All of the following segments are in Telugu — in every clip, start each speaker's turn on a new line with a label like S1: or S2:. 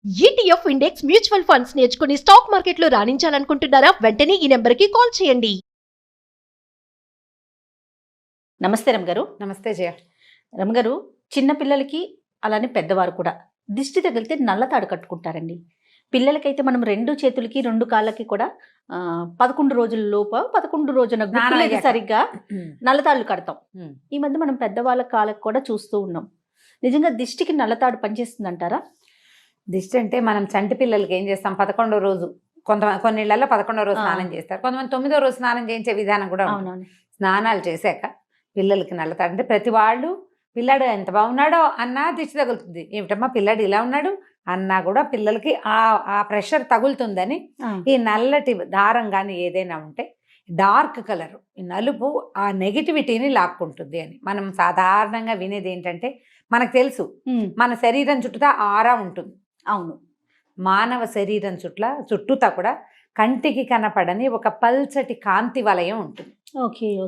S1: ఈటీఎఫ్ ఇండెక్స్ మ్యూచువల్ ఫండ్స్ నేర్చుకుని స్టాక్ మార్కెట్లో రాణించాలనుకుంటున్నారా? వెంటనే ఈ నెంబర్కి కాల్ చేయండి. నమస్తే రమగారు.
S2: నమస్తే జయ.
S1: రమగారు, చిన్న పిల్లలకి అలానే పెద్దవారు కూడా దిష్టి తగిలితే నల్లతాడు కట్టుకుంటారండి. పిల్లలకైతే మనం 2 చేతులకి 2 కాళ్ళకి కూడా 11 రోజుల లోపు 11 రోజున గుర్తులేదు సరిగ్గా నల్లతాళ్ళు కడతాం. ఈ మధ్య మనం పెద్దవాళ్ళ కాళ్ళకి కూడా చూస్తూ ఉన్నాం. నిజంగా దిష్టికి నల్లతాడు పనిచేస్తుంది అంటారా?
S2: దిష్టి అంటే మనం చంటి పిల్లలకి ఏం చేస్తాం, 11వ రోజు కొన్ని ఇళ్లలో 11వ రోజు స్నానం చేస్తారు, కొంతమంది 9వ రోజు స్నానం చేయించే విధానం కూడా ఉంది. స్నానాలు చేశాక పిల్లలకి నల్లతాడు అంటే ప్రతి వాళ్ళు పిల్లాడు ఎంత బాగున్నాడో అన్నా దిష్టి తగులుతుంది. ఏమిటమ్మా పిల్లాడు ఇలా ఉన్నాడు అన్నా కూడా పిల్లలకి ఆ ప్రెషర్ తగులుతుందని ఈ నల్లటి దారం కానీ ఏదైనా ఉంటే డార్క్ కలర్ ఈ నలుపు ఆ నెగిటివిటీని లాక్కుంటుంది అని మనం సాధారణంగా వినేది ఏంటంటే, మనకు తెలుసు మన శరీరం చుట్టూతా ఆరా ఉంటుంది.
S1: అవును,
S2: మానవ శరీరం చుట్టూతా కూడా కంటికి కనపడని ఒక పల్చటి కాంతి వలయం ఉంటుంది.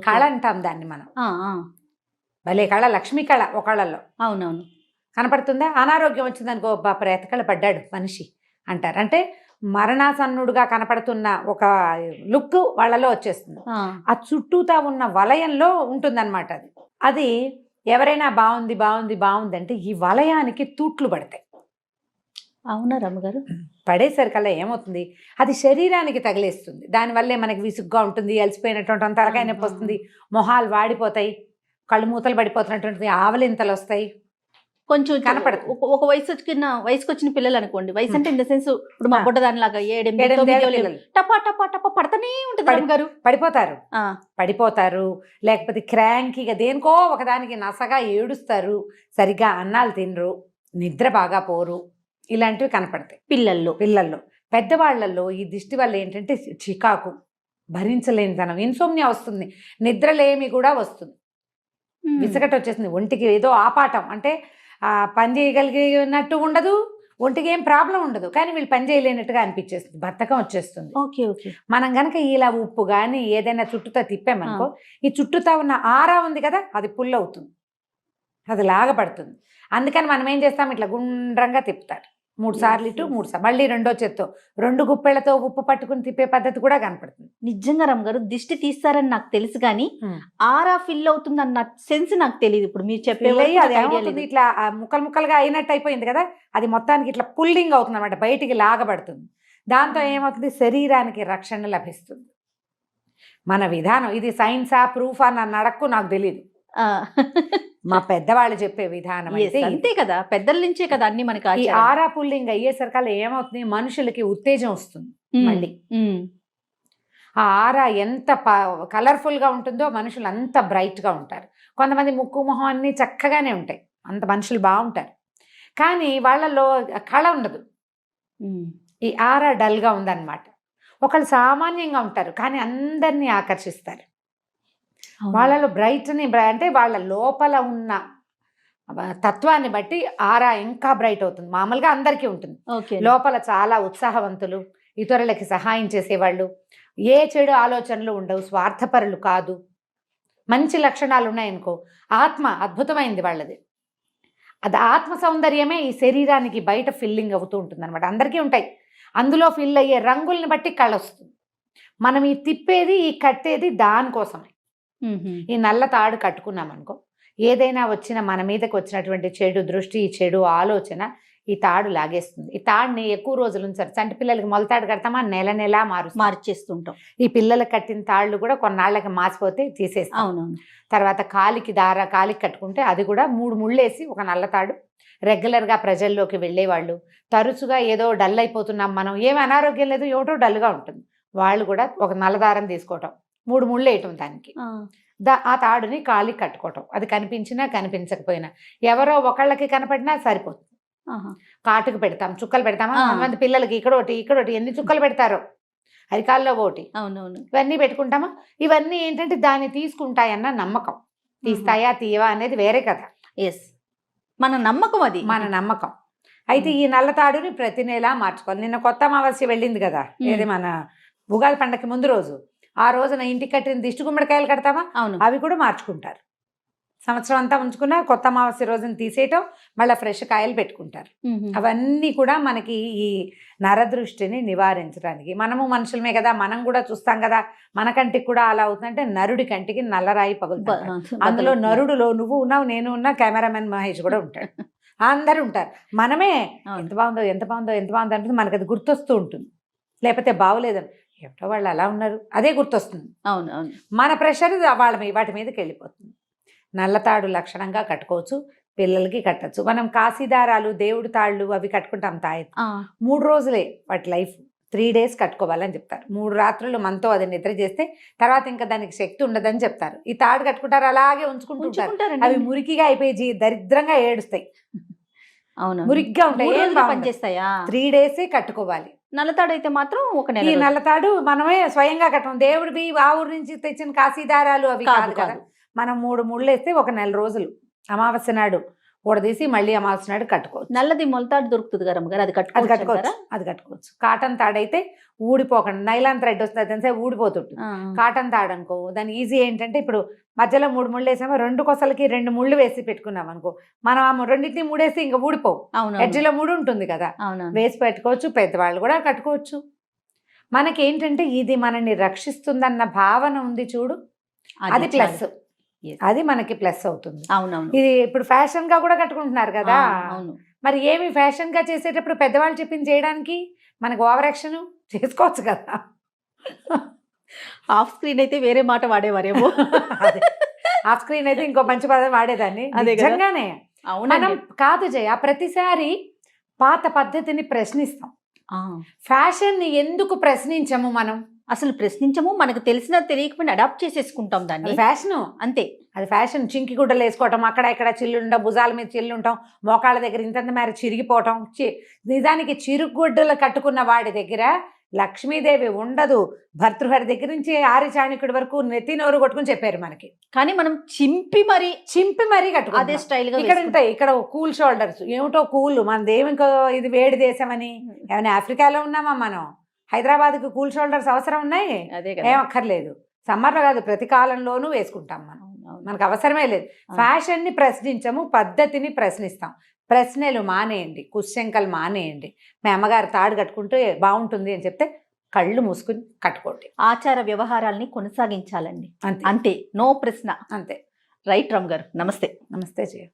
S2: కళ అంటాం దాన్ని మనం. భలే కళ, లక్ష్మీ కళ ఒకళ్ళల్లో.
S1: అవునవును,
S2: కనపడుతుందా? అనారోగ్యం వచ్చిందనుకో, ప్రేతకళ పడ్డాడు మనిషి అంటారు. అంటే మరణాసన్నుడుగా కనపడుతున్న ఒక లుక్ వాళ్ళలో వచ్చేస్తుంది. ఆ చుట్టూతా ఉన్న వలయంలో ఉంటుందన్నమాట. అది ఎవరైనా బాగుంది బాగుంది బాగుంది అంటే ఈ వలయానికి తూట్లు పడతాయి.
S1: అవునా రమ్మగారు?
S2: పడేసరికల్లా ఏమవుతుంది, అది శరీరానికి తగిలేస్తుంది. దానివల్లే మనకి విసుగ్గా ఉంటుంది, అలసిపోయినటువంటి తలకాయ నొప్పి వస్తుంది, మొహాలు వాడిపోతాయి, కళ్ళు మూతలు పడిపోతున్నటువంటి ఆవలింతలు వస్తాయి.
S1: కొంచెం కనపడదు. ఒక వయసుకు వచ్చిన పిల్లలు అనుకోండి, వయసు అంటే ఇన్ ద సెన్స్ ఇప్పుడు మా బుడ్డ దానిలాగా 7-8 టపా టపా టపా పడతానే ఉంటుంది.
S2: పడిపోతారు, లేకపోతే క్రాంకీగా దేనికో ఒకదానికి నసగా ఏడుస్తారు, సరిగ్గా అన్నాలు తినరు, నిద్ర బాగా పోరు, ఇలాంటివి కనపడతాయి పిల్లల్లో. పెద్దవాళ్లలో ఈ దిష్టి వల్ల ఏంటంటే చికాకు, భరించలేనితనం, ఇన్సోమ్నియా వస్తుంది, నిద్రలేమి కూడా వస్తుంది, విసగట వచ్చేస్తుంది, ఒంటికి ఏదో ఆపాటం, అంటే పని చేయగలిగినట్టు ఉండదు, ఒంటికి ఏం ప్రాబ్లం ఉండదు, కానీ వీళ్ళు పని చేయలేనట్టుగా అనిపించేస్తుంది, బద్ధకం వచ్చేస్తుంది. మనం కనుక ఇలా ఉప్పు కానీ ఏదైనా చుట్టూతా తిప్పామనుకో, ఈ చుట్టూతా ఉన్న ఆరా ఉంది కదా, అది పుల్ అవుతుంది, అది లాగపడుతుంది. అందుకని మనం ఏం చేస్తాం, ఇట్లా గుండ్రంగా తిప్పుతారు 3 సార్లు ఇటు 3 సార్లు, మళ్ళీ రెండో చేత్తో 2 గుప్పెళ్లతో ఉప్పు పట్టుకుని తిప్పే పద్ధతి కూడా కనపడుతుంది.
S1: నిజంగా రమ్మగారు, దిష్టి తీస్తారని నాకు తెలుసు, కానీ ఆరా ఫిల్ అవుతుంది అన్న సెన్స్ నాకు తెలియదు. ఇప్పుడు మీరు చెప్పే
S2: ఇట్లా ముక్కలు ముక్కలుగా అయినట్టు అయిపోయింది కదా, అది మొత్తానికి ఇట్లా పుల్లింగ్ అవుతుంది అనమాట, బయటికి లాగబడుతుంది. దాంతో ఏమవుతుంది, శరీరానికి రక్షణ లభిస్తుంది. మన విధానం ఇది సైన్సా ప్రూఫా నన్ను అడక్కు, నాకు తెలియదు. మా పెద్దవాళ్ళు చెప్పే విధానం అయితే
S1: అంతే కదా, పెద్దల నుంచే కదా అన్ని మనకి.
S2: ఈ ఆరా పుల్లింగ్ అయ్యేసరికల్లా ఏమవుతుంది, మనుషులకి ఉత్తేజం వస్తుంది. మళ్ళీ ఆ ఆరా ఎంత కలర్ఫుల్ గా ఉంటుందో మనుషులు అంత బ్రైట్ గా ఉంటారు. కొంతమంది ముక్కు మొహం అన్ని చక్కగానే ఉంటాయి, అంత మనుషులు బాగుంటారు, కానీ వాళ్ళలో కళ ఉండదు. ఈ ఆరా డల్ గా ఉందన్నమాట. ఒకళ్ళు సామాన్యంగా ఉంటారు కానీ అందరినీ ఆకర్షిస్తారు. వాళ్ళలో అంటే వాళ్ళ లోపల ఉన్న తత్వాన్ని బట్టి ఆరా ఇంకా బ్రైట్ అవుతుంది. మామూలుగా అందరికీ ఉంటుంది, లోపల చాలా ఉత్సాహవంతులు, ఇతరులకి సహాయం చేసేవాళ్ళు, ఏ చెడు ఆలోచనలు ఉండవు, స్వార్థపరులు కాదు, మంచి లక్షణాలు ఉన్నాయనుకో, ఆత్మ అద్భుతమైంది వాళ్ళది. అది ఆత్మ సౌందర్యమే ఈ శరీరానికి బయట ఫిల్లింగ్ అవుతూ ఉంటుంది అనమాట. అందరికీ ఉంటాయి, అందులో ఫిల్ అయ్యే రంగుల్ని బట్టి కళ వస్తుంది. మనం ఈ తిప్పేది ఈ కట్టేది దానికోసమే. ఈ నల్ల తాడు కట్టుకున్నాం అనుకో, ఏదైనా వచ్చిన మన మీదకి వచ్చినటువంటి చెడు దృష్టి, చెడు ఆలోచన ఈ తాడు లాగేస్తుంది. ఈ తాడుని ఎక్కువ రోజులు ఉంచారు. చంటి పిల్లలకి మొలతాడు కడతామా, నెల నెలా మార్చేస్తుంటాం. ఈ పిల్లలకు కట్టిన తాళ్ళు కూడా కొన్నాళ్ళకి మాసిపోతే తీసేస్తాం.
S1: అవునవును.
S2: తర్వాత కాలికి కట్టుకుంటే అది కూడా 3 ముళ్ళేసి ఒక నల్లతాడు. రెగ్యులర్గా ప్రజల్లోకి వెళ్ళేవాళ్ళు, తరచుగా ఏదో డల్ అయిపోతున్నాం మనం, ఏమి అనారోగ్యం లేదు, ఏమిటో డల్గా ఉంటుంది, వాళ్ళు కూడా ఒక నల్లదారం తీసుకోవటం, 3 ముళ్ళు వేయటం దానికి, ఆ తాడుని కాలికి కట్టుకోవటం. అది కనిపించినా కనిపించకపోయినా ఎవరో ఒకళ్ళకి కనపడినా సరిపోతుంది. కాటుకు పెడతాం, చుక్కలు పెడతామా, కొంతమంది పిల్లలకి ఇక్కడోటి ఎన్ని చుక్కలు పెడతారో, అరికాల్లో ఒకటి,
S1: అవునవును,
S2: ఇవన్నీ పెట్టుకుంటామా. ఇవన్నీ ఏంటంటే దాన్ని తీసుకుంటాయన్న నమ్మకం. తీస్తాయా తీయవా అనేది వేరే కదా.
S1: మన నమ్మకం, అది
S2: మన నమ్మకం. అయితే ఈ నల్ల తాడుని ప్రతి నెలా మార్చుకోవాలి. నిన్న కొత్త అమావాస్య వెళ్ళింది కదా, ఏది మన ఉగాది పండగకి ముందు రోజు, ఆ రోజున ఇంటికి కట్టిన దిష్టి గుమ్మడికాయలు కడతామా,
S1: అవును,
S2: అవి కూడా మార్చుకుంటారు. సంవత్సరం అంతా ఉంచుకున్నా కొత్త అమావాస్య రోజున తీసేయటం, మళ్ళీ ఫ్రెష్ కాయలు పెట్టుకుంటారు. అవన్నీ కూడా మనకి ఈ నరదృష్టిని నివారించడానికి. మనము మనుషులమే కదా, మనం కూడా చూస్తాం కదా, మన కంటికి కూడా అలా అవుతుందంటే నరుడి కంటికి నల్లరాయి పగులుతుంది. అందులో నరుడులో నువ్వు ఉన్నావు, నేను ఉన్నా, కెమెరామెన్ మహేష్ కూడా ఉంటాడు, అందరూ ఉంటారు. మనమే ఎంత బాగుందో ఎంత బాగుందో ఎంత బాగుందో అంటే మనకు అది గుర్తొస్తూ ఉంటుంది. లేకపోతే బాగోలేదని ఏమిటో వాళ్ళు అలా ఉన్నారు అదే గుర్తొస్తుంది.
S1: అవును అవును.
S2: మన ప్రెషర్ వాటి మీదకి వెళ్ళిపోతుంది. నల్లతాడు లక్షణంగా కట్టుకోవచ్చు, పిల్లలకి కట్టచ్చు. మనం కాశీదారాలు, దేవుడి తాళ్ళు అవి కట్టుకుంటాం తాయెత్తు. 3 రోజులే వాటి లైఫ్. 3 days కట్టుకోవాలని చెప్తారు. 3 రాత్రులు మనతో అది నిద్ర చేస్తే తర్వాత ఇంకా దానికి శక్తి ఉండదని చెప్తారు. ఈ తాడు కట్టుకుంటారు, అలాగే ఉంచుకుంటుంటారు. అవి మురికిగా అయిపోయి దరిద్రంగా ఏడుస్తాయి.
S1: అవును,
S2: మురిగ్గా ఉంటాయి,
S1: పనిచేస్తాయా.
S2: 3 days కట్టుకోవాలి.
S1: నల్లతాడు అయితే మాత్రం ఒక నెల.
S2: ఈ నల్లతాడు మనమే స్వయంగా కట్టం, దేవుడివి ఆ ఊరు నుంచి తెచ్చిన కాశీదారాలు అవి కాదు కదా. మనం 3 ముళ్ళు వేస్తే ఒక నెల రోజులు అమావాస్య నాడు ఊడదీసి మళ్ళీ అమావాస్య నాడు కట్టుకోవచ్చు.
S1: నల్లది మొలతాడు దొరుకుతుంది కదా అమ్మగారు, అది
S2: కట్టుకోవచ్చు. కాటన్ తాడైతే ఊడిపోకుండా, నైలాన్ థ్రెడ్ వస్తుంది తెలిసే ఊడిపోతుంటుంది. కాటన్ తాడు అనుకో దాని ఈజీ ఏంటంటే, ఇప్పుడు మధ్యలో 3 ముళ్ళు వేసామో 2 కొసలకి 2 ముళ్ళు వేసి పెట్టుకున్నాం అనుకో, మనం ఆ 2 మూడేసి ఇంకా ఊడిపోవు. ఎడ్జిలో 3 ఉంటుంది కదా, వేసి పెట్టుకోవచ్చు. పెద్దవాళ్ళు కూడా కట్టుకోవచ్చు. మనకేంటంటే ఇది మనల్ని రక్షిస్తుందన్న భావన ఉంది చూడు, అది ప్లస్. అది మనకి ప్లస్ అవుతుంది.
S1: అవునవును.
S2: ఇది ఇప్పుడు ఫ్యాషన్ గా కూడా కట్టుకుంటున్నారు కదా. మరి ఏమి ఫ్యాషన్ గా చేసేటప్పుడు పెద్దవాళ్ళు చెప్పింది చేయడానికి మనకు ఓవర్ యాక్షన్ చేసుకోవచ్చు కదా.
S1: ఆఫ్ స్క్రీన్ అయితే వేరే మాట వాడేవారేమో.
S2: ఆఫ్ స్క్రీన్ అయితే ఇంకో మంచి పదం వాడేదాన్ని. నిజంగానే మనం కాదు జయ, ప్రతిసారి పాత పద్ధతిని ప్రశ్నిస్తాం. ఫ్యాషన్ ని ఎందుకు ప్రశ్నించము మనం?
S1: అసలు ప్రశ్నించము, మనకు తెలిసిన తెలియకపోయినా అడాప్ట్ చేసేసుకుంటాం దాన్ని.
S2: ఫ్యాషన్ అంతే, అది ఫ్యాషన్. చింకి గుడ్డలు వేసుకోవటం, అక్కడ ఇక్కడ చిల్లుండవు, భుజాల మీద చిల్లుంటాం, మోకాళ్ళ దగ్గర ఇంతంత మేర చిరిగిపోవటం. నిజానికి చిరుగుడ్డలు కట్టుకున్న వాడి దగ్గర లక్ష్మీదేవి ఉండదు. భర్తృహరి దగ్గర నుంచి ఆరి చాణక్యుడి వరకు నెత్తి నోరు కొట్టుకుని చెప్పారు మనకి.
S1: కానీ మనం చింపి మరీ కట్టుకో అదే స్టైల్ గా.
S2: ఇక్కడ ఉంటాయి, ఇక్కడ కూల్ షోల్డర్స్, ఏమిటో కూల్. మనదేమి ఇంకో ఇది వేడి దేశం అని ఏమైనా ఆఫ్రికాలో ఉన్నామా మనం? హైదరాబాద్కి కూల్ షోల్డర్స్ అవసరం ఉన్నాయి? ఏం అక్కర్లేదు. సమ్మర్లో కాదు, ప్రతి కాలంలోనూ వేసుకుంటాం మనం, మనకు అవసరమే లేదు. ఫ్యాషన్ ని ప్రశ్నించము, పద్ధతిని ప్రశ్నిస్తాం. ప్రశ్నలు మానేయండి, కుశ్శంకలు మానేయండి. మీ అమ్మగారు తాడు కట్టుకుంటే బాగుంటుంది అని చెప్తే కళ్ళు మూసుకుని కట్టుకోండి.
S1: ఆచార వ్యవహారాల్ని కొనసాగించాలండి,
S2: అంతే.
S1: అంతే, నో ప్రశ్న.
S2: అంతే.
S1: రైట్ రామ్ గారు, నమస్తే.
S2: నమస్తే జయ.